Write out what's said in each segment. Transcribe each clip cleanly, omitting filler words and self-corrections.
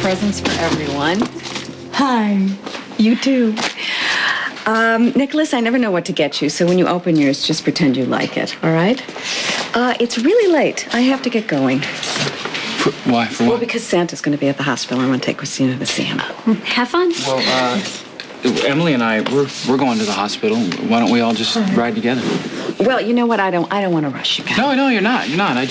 presents for everyone. Hi. You too. Nicholas, I never know what to get you, so when you open yours, just pretend you like it, all right? It's really late. I have to get going. Why? For what? Well, because Santa's going to be at the hospital. I want to take Christina to see him. Have fun. Well, Emily and I, we're going to the hospital. Why don't we all just ride together? Well, you know what? I don't want to rush you guys. No, you're not. You're not. I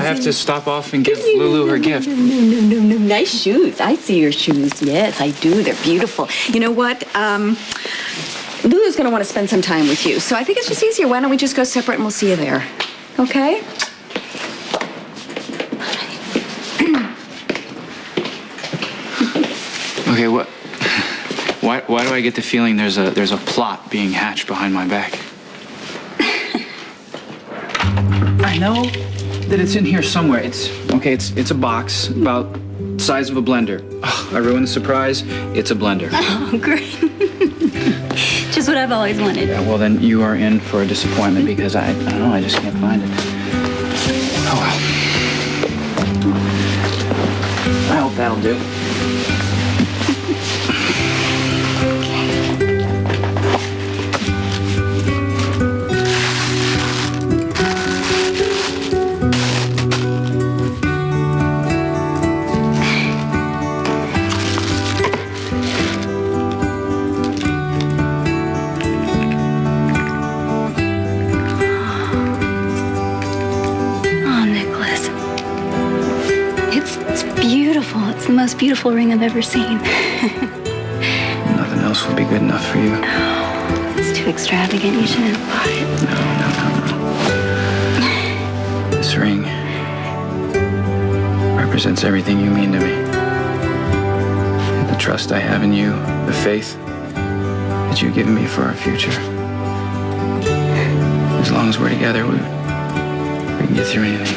have to stop off and give Lulu her gift. No. Nice shoes. I see your shoes. Yes, I do. They're beautiful. You know what? Lulu's going to want to spend some time with you, so I think it's just easier. Why don't we just go separate and we'll see you there? Okay? Okay, what? Why do I get the feeling there's a plot being hatched behind my back? I know that it's in here somewhere. It's a box about the size of a blender. Oh, I ruined the surprise. It's a blender. Oh, great. Just what I've always wanted. Yeah, well, then you are in for a disappointment because I don't know, I just can't find it. Oh, well. I hope that'll do. It's the most beautiful ring I've ever seen. Nothing else would be good enough for you. Oh, it's too extravagant. You shouldn't have bought it. No. This ring represents everything you mean to me. The trust I have in you, the faith that you've given me for our future. As long as we're together, we can get through anything.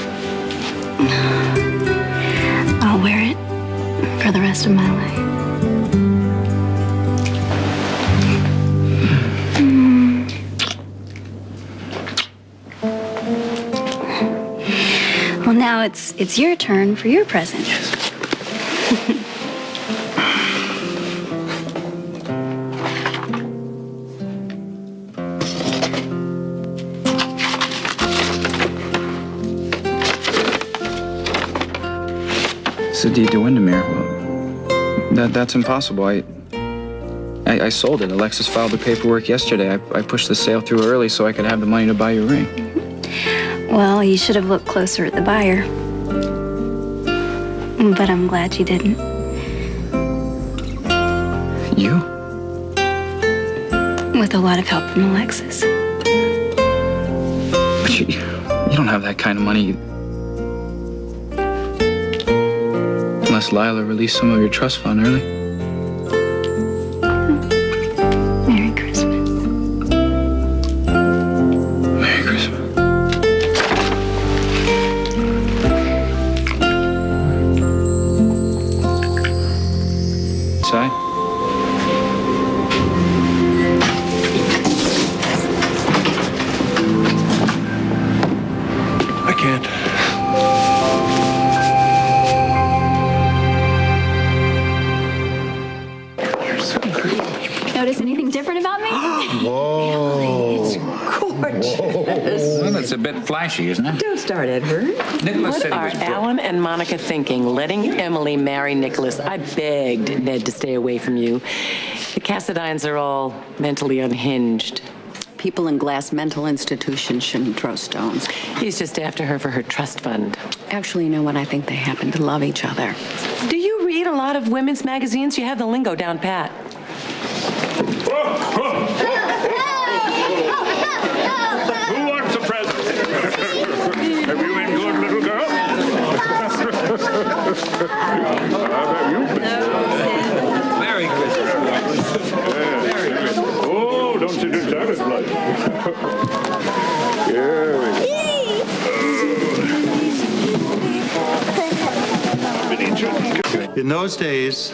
I'll wear it for the rest of my life. Well, now it's your turn for your present. Yes. It's a deed to Wyndemere. Well, that's impossible. I sold it. Alexis filed the paperwork yesterday. I pushed the sale through early so I could have the money to buy your ring. Well, you should have looked closer at the buyer. But I'm glad you didn't. You? With a lot of help from Alexis. But you don't have that kind of money. Unless Lila released some of your trust fund early. Merry Christmas. Merry Christmas. Inside? I can't. Notice anything different about me? Whoa. It's gorgeous. Well, it's a bit flashy, isn't it? Don't start, Edward. Nicholas What said are it was Alan and Monica thinking, letting Emily marry Nicholas? I begged Ned to stay away from you. The Cassadines are all mentally unhinged. People in glass mental institutions shouldn't throw stones. He's just after her for her trust fund. Actually, you know what? I think they happen to love each other. Do you read a lot of women's magazines? You have the lingo down pat. Who wants a present? Have you been good, little girl? How about you? Merry Christmas. Oh, don't you do Santa's blood. In those days,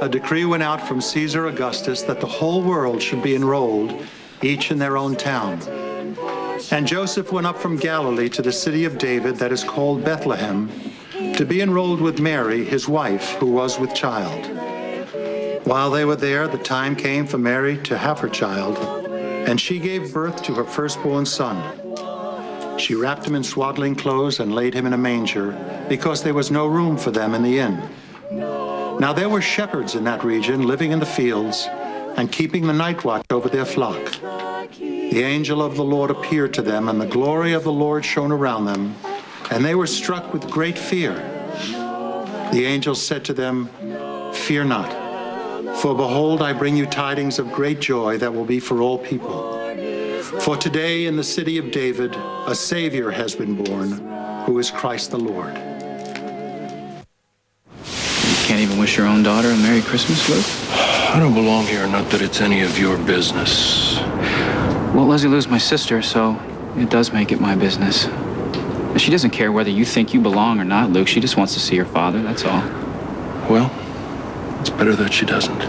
a decree went out from Caesar Augustus that the whole world should be enrolled, each in their own town. And Joseph went up from Galilee to the city of David that is called Bethlehem, to be enrolled with Mary, his wife, who was with child. While they were there, the time came for Mary to have her child, and she gave birth to her firstborn son. She wrapped him in swaddling clothes and laid him in a manger, because there was no room for them in the inn. Now there were shepherds in that region living in the fields and keeping the night watch over their flock. The angel of the Lord appeared to them, and the glory of the Lord shone around them, and they were struck with great fear. The angel said to them, "Fear not, for behold, I bring you tidings of great joy that will be for all people. For today in the city of David, a Savior has been born, who is Christ the Lord." You can't even wish your own daughter a Merry Christmas, Luke? I don't belong here, not that it's any of your business. Well, Leslie Lou's my sister, so it does make it my business. She doesn't care whether you think you belong or not, Luke. She just wants to see her father, that's all. Well, it's better that she doesn't.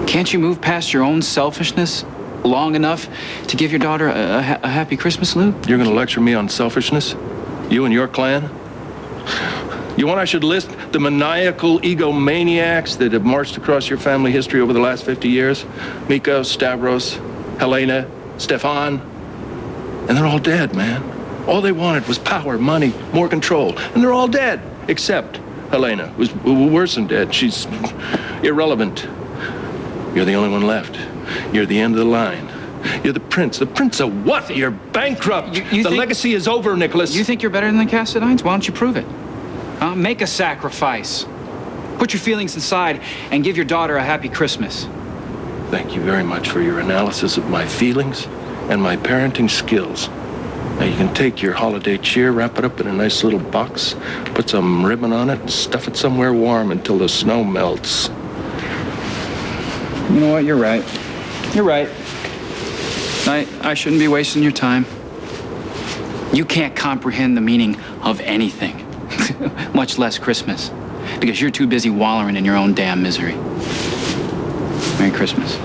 Can't you move past your own selfishness long enough to give your daughter a happy Christmas, Luke? You're going to lecture me on selfishness? You and your clan? You want I should list the maniacal egomaniacs that have marched across your family history over the last 50 years? Miko, Stavros, Helena, Stefan. And they're all dead, man. All they wanted was power, money, more control. And they're all dead, except Helena, who's worse than dead. She's irrelevant. You're the only one left. You're the end of the line. You're the prince. The prince of what? You're bankrupt. The legacy is over, Nikolas. You think you're better than the Cassadines? Why don't you prove it? Make a sacrifice. Put your feelings aside and give your daughter a happy Christmas. Thank you very much for your analysis of my feelings and my parenting skills. Now you can take your holiday cheer, wrap it up in a nice little box, put some ribbon on it, and stuff it somewhere warm until the snow melts. You know what? You're right. You're right. I shouldn't be wasting your time. You can't comprehend the meaning of anything, much less Christmas, because you're too busy wallowing in your own damn misery. Merry Christmas.